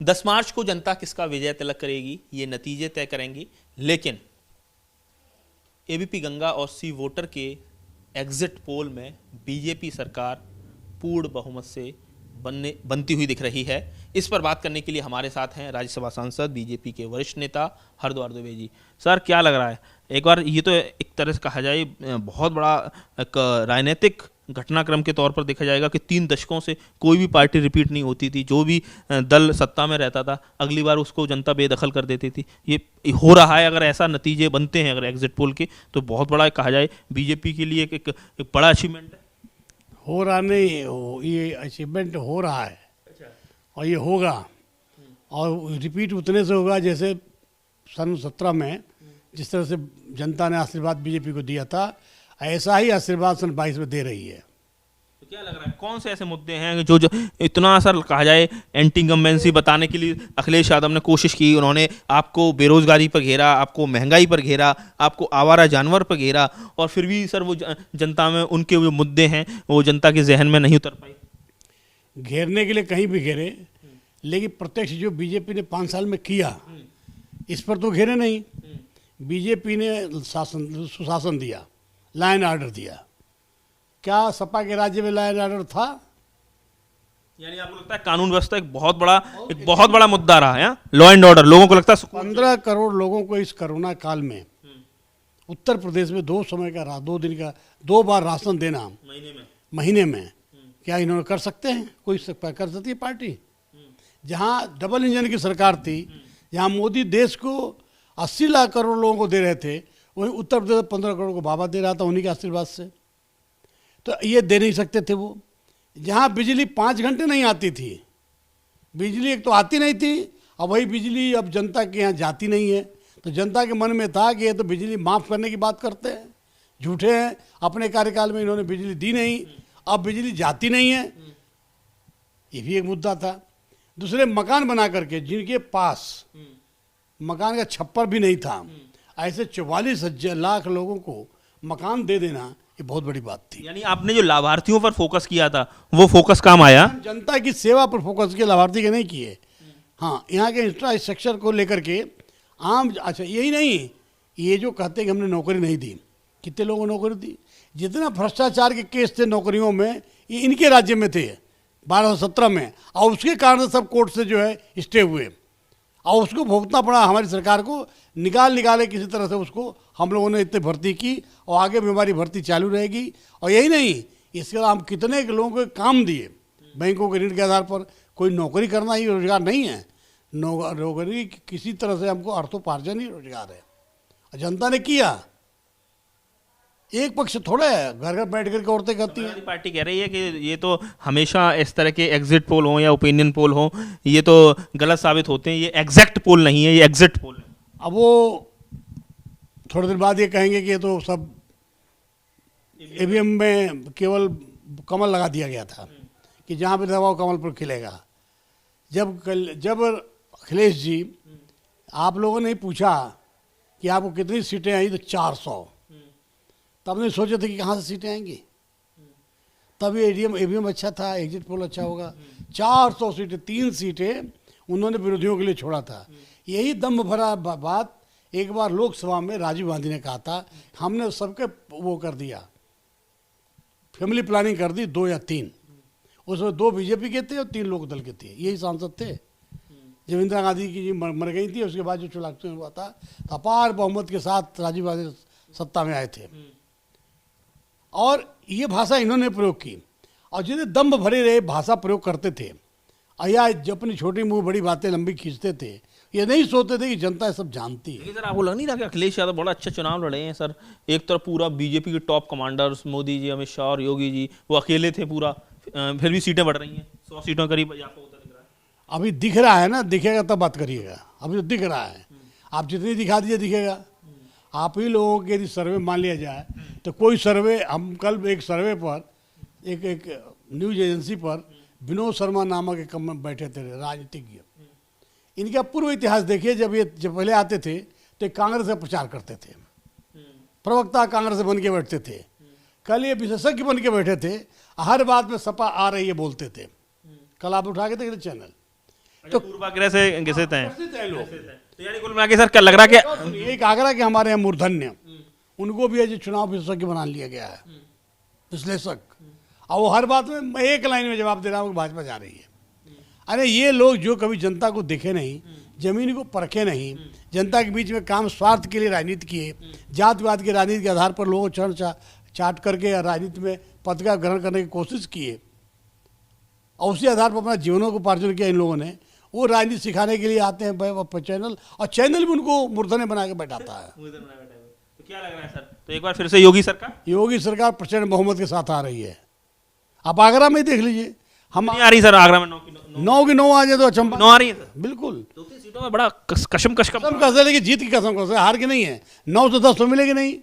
10 मार्च को जनता किसका विजय तिलक करेगी ये नतीजे तय करेंगी, लेकिन एबीपी गंगा और सी वोटर के एग्जिट पोल में बीजेपी सरकार पूर्ण बहुमत से बनती हुई दिख रही है। इस पर बात करने के लिए हमारे साथ हैं राज्यसभा सांसद बीजेपी के वरिष्ठ नेता हरद्वार दुबे जी। सर, क्या लग रहा है, एक बार ये तो एक तरह से कहा जाए बहुत बड़ा एक राजनीतिक घटनाक्रम के तौर पर देखा जाएगा कि 3 दशकों से कोई भी पार्टी रिपीट नहीं होती थी, जो भी दल सत्ता में रहता था अगली बार उसको जनता बेदखल कर देती थी। ये हो रहा है, अगर ऐसा नतीजे बनते हैं अगर एग्जिट पोल के, तो बहुत बड़ा कहा जाए बीजेपी के लिए एक बड़ा अचीवमेंट है। हो रहा नहीं, ये अचीवमेंट हो रहा है। अच्छा। और ये होगा, और रिपीट उतने से होगा जैसे सन 17 में जिस तरह से जनता ने आशीर्वाद बीजेपी को दिया था, ऐसा ही आशीर्वाद सन 22 में दे रही है। तो क्या लग रहा है, कौन से ऐसे मुद्दे हैं जो इतना असर कहा जाए एंटी इनकम्बेंसी बताने के लिए अखिलेश यादव ने कोशिश की, उन्होंने आपको बेरोजगारी पर घेरा, आपको महंगाई पर घेरा, आपको आवारा जानवर पर घेरा, और फिर भी सर वो जनता में उनके जो मुद्दे हैं वो जनता के जहन में नहीं उतर पाई। घेरने के लिए कहीं भी घेरे, लेकिन प्रत्यक्ष जो बीजेपी ने 5 साल में किया इस पर तो घेरे नहीं। बीजेपी ने सुशासन दिया, लाइन ऑर्डर दिया। क्या सपा के राज्य में लाइन ऑर्डर था? यानी आपको लगता है कानून व्यवस्था एक बहुत बड़ा मुद्दा रहा है, लॉ एंड ऑर्डर, लोगों को लगता है 15 करोड़ लोगों को इस कोरोना काल में उत्तर प्रदेश में 2 समय का 2 दिन का 2 बार राशन देना महीने में क्या इन्होंने कर सकते हैं? कोई कर सकती है पार्टी? जहाँ डबल इंजन की सरकार थी, जहाँ मोदी देश को 80 लाख करोड़ लोगों को दे रहे थे, वहीं उत्तर प्रदेश 15 करोड़ को बाबा दे रहा था उन्हीं के आशीर्वाद से। तो ये दे नहीं सकते थे वो। जहाँ बिजली 5 घंटे नहीं आती थी, बिजली एक तो आती नहीं थी, अब वही बिजली अब जनता के यहाँ जाती नहीं है, तो जनता के मन में था कि ये तो बिजली माफ़ करने की बात करते हैं, झूठे हैं। अपने कार्यकाल में इन्होंने बिजली दी नहीं, अब बिजली जाती नहीं है, ये भी एक मुद्दा था। दूसरे, मकान बना करके जिनके पास मकान का छप्पर भी नहीं था, ऐसे 44 लाख लोगों को मकान दे देना, ये बहुत बड़ी बात थी। यानी आपने जो लाभार्थियों पर फोकस किया था वो फोकस काम आया, जनता की सेवा पर फोकस किया, लाभार्थी के नहीं किए। हाँ, यहाँ के इंफ्रास्ट्रक्चर को लेकर के अच्छा यही नहीं, ये जो कहते हैं कि हमने नौकरी नहीं दी, कितने लोगों को नौकरी दी? जितना भ्रष्टाचार के केस थे नौकरियों में, ये इनके राज्य में थे 1217 में, और उसके कारण सब कोर्ट से जो है स्टे हुए, और उसको भुगतना पड़ा हमारी सरकार को। निकाले किसी तरह से उसको हम लोगों ने इतने भर्ती की, और आगे भी हमारी भर्ती चालू रहेगी। और यही नहीं, इसके अलावा हम कितने लोगों को काम दिए बैंकों के ऋण के आधार पर। कोई नौकरी करना ही रोजगार नहीं है, नौकरी किसी तरह से हमको अर्थोपार्जन ही रोजगार है। और जनता ने किया, एक पक्ष थोड़ा है, घर घर बैठ करके औरतें करती हैं। पार्टी कह रही है कि ये तो हमेशा इस तरह के एग्जिट पोल हो या ओपिनियन पोल हो, ये तो गलत साबित होते हैं, ये एग्जैक्ट पोल नहीं है, ये एग्जिट पोल है। अब वो थोड़ी देर बाद ये कहेंगे कि ये तो सब ईवीएम में केवल कमल लगा दिया गया था, कि जहाँ पे दबाव कमल पर खिलेगा। जब अखिलेश जी, आप लोगों ने पूछा कि आपको कितनी सीटें आई, तो 400। तब नहीं सोचे थे कि कहाँ से सीटें आएंगी। तब ये ईवीएम अच्छा था, एग्जिट पोल अच्छा होगा। 400 सीटें, 3 सीटें उन्होंने विरोधियों के लिए छोड़ा था। यही दम भरा बात एक बार लोकसभा में राजीव गांधी ने कहा था, हमने सबके वो कर दिया, फैमिली प्लानिंग कर दी, 2 या 3। उसमें 2 बीजेपी के थे और 3 लोक दल के थे, यही सांसद थे। जब इंदिरा गांधी की जी मर गई थी, उसके बाद जो चुनाव हुआ था, तो अपार बहुमत के साथ राजीव गांधी सत्ता में आए थे। और ये भाषा इन्होंने प्रयोग की, और जितने दम्भ भरे रहे भाषा प्रयोग करते थे, या जो अपनी छोटी मुंह बड़ी बातें लंबी खींचते थे, ये नहीं सोचते थे कि जनता ये सब जानती है। सर, आपको लग नहीं रहा कि अखिलेश यादव बड़ा अच्छा चुनाव लड़े हैं? सर, एक तरफ पूरा बीजेपी के टॉप कमांडर्स मोदी जी, अमित शाह और योगी जी, वो अकेले थे पूरा, फिर भी सीटें बढ़ रही हैं, 100 सीटों करीब आपको दिख रहा है। अभी दिख रहा है ना, दिखेगा तब बात करिएगा। अभी तो दिख रहा है, आप जितनी दिखा दीजिए दिखेगा। आप ही लोगों के यदि सर्वे मान लिया जाए, तो कोई सर्वे, हम कल एक सर्वे पर एक न्यूज एजेंसी पर विनोद शर्मा नामक एक बैठे थे राजनीतिज्ञ, इनका पूर्व इतिहास देखिए। जब पहले आते थे तो कांग्रेस का प्रचार करते थे, प्रवक्ता कांग्रेस बन के बैठते थे। कल ये विशेषज्ञ बन के बैठे थे, हर बात में सपा आ रही है बोलते थे। कल आप उठा के देख चैनल, तो पूर्वाग्रह से ग्रसित हैं। लोग तो यानी कुल मिला के सर क्या लग रहा है कि एक आगरा के हमारे यहाँ मूर्धन्य उनको भी आज चुनाव विशेषज्ञ बना लिया गया है, विश्लेषक। और वो हर बात में मैं एक लाइन में जवाब दे रहा हूँ कि भाजपा जा रही है। अरे ये लोग जो कभी जनता को देखे नहीं, जमीन को परखे नहीं, जनता के बीच में काम स्वार्थ के लिए राजनीति किए, जातिवाद के राजनीति के आधार पर लोगों को चढ़ चाट करके राजनीति में पद का ग्रहण करने की कोशिश किए और उसी आधार पर अपना जीवनों को उपार्जन किया इन लोगों ने। वो राजनीति सिखाने के लिए आते हैं चैनल, और चैनल भी उनको मूर्धन्य बना के बैठाता है। तो क्या लग रहा है सर, तो एक बार फिर से योगी सरकार? योगी सरकार प्रचंड बहुमत के साथ आ रही है। आप आगरा में देख लीजिए, हम नहीं आ रही सर आगरा में 9 की 9 आ जाए तो अचंभा। 9 आ रही है सर? बिल्कुल 2-3 सीटों में बड़ा कशमकश का कसम है, लेकिन जीत की कसम है, हार की नहीं है। 9 से 10 तो मिलेगी नहीं,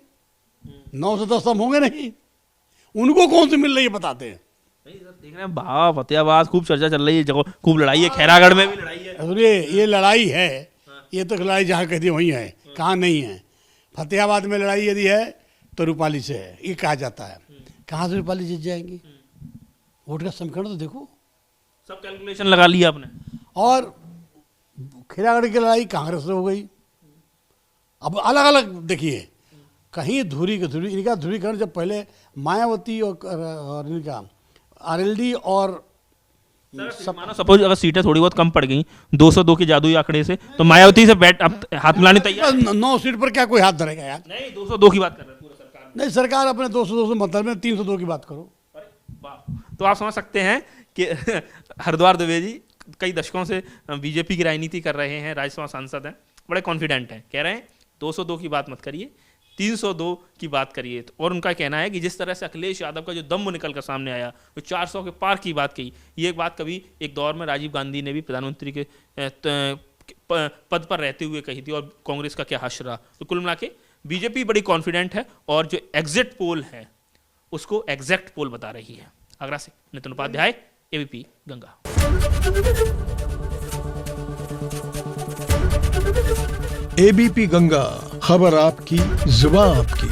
9 से 10 तो हम होंगे नहीं। उनको कौन सी मिल रही है बताते हैं। नहीं सर, देख रहे हैं भाव फतेहाबाद खूब चर्चा चल रही है, जगह खूब लड़ाई है, खैरागढ़ में भी लड़ाई है। अरे ये लड़ाई है, ये तो लड़ाई जहाँ कहती वहीं है, कहाँ नहीं है। फतेहाबाद में लड़ाई यदि है तो रूपाली से है, ये कहा जाता है। कहाँ से रूपाली जीत जाएंगी? वोट का समीकरण तो देखो, सब कैलकुलेशन लगा लिया आपने। और खैरागढ़ की लड़ाई कांग्रेस से हो गई। अब अलग अलग देखिए, कहीं धुरी के धुरी, इनका ध्रुवीकरण जब पहले मायावती और इनका आरएलडी और मानो सपोज अगर सीटें थोड़ी बहुत कम पड़ गई 202 के जादुई आंकड़े से, तो मायावती से बैठ अब हाथ मिलाने तैयार? 9 सीट पर क्या कोई हाथ धरेगा यार? नहीं 202 की बात कर रहे हैं पूरा सरकार। नहीं, सरकार अपने 202 मतलब में 302 की बात करो। तो आप समझ सकते हैं कि हरिद्वार द्विवेदी कई दशकों से बीजेपी की राजनीति कर रहे हैं, राज्यसभा सांसद हैं, बड़े कॉन्फिडेंट हैं, कह रहे हैं 202 की बात मत करिए, 302 की बात करिए। और उनका कहना है कि जिस तरह से अखिलेश यादव का जो दम निकल कर सामने आया, वो 400 के पार की बात कही, ये एक बात कभी एक दौर में राजीव गांधी ने भी प्रधानमंत्री के पद पर रहते हुए कही थी, और कांग्रेस का क्या हश्र रहा। तो कुल मिला के बीजेपी बड़ी कॉन्फिडेंट है, और जो एग्जिट पोल है उसको एग्जैक्ट पोल बता रही है। आगरा से नितिन उपाध्याय, एबीपी गंगा। एबीपी गंगा, खबर आपकी, जुबान आपकी।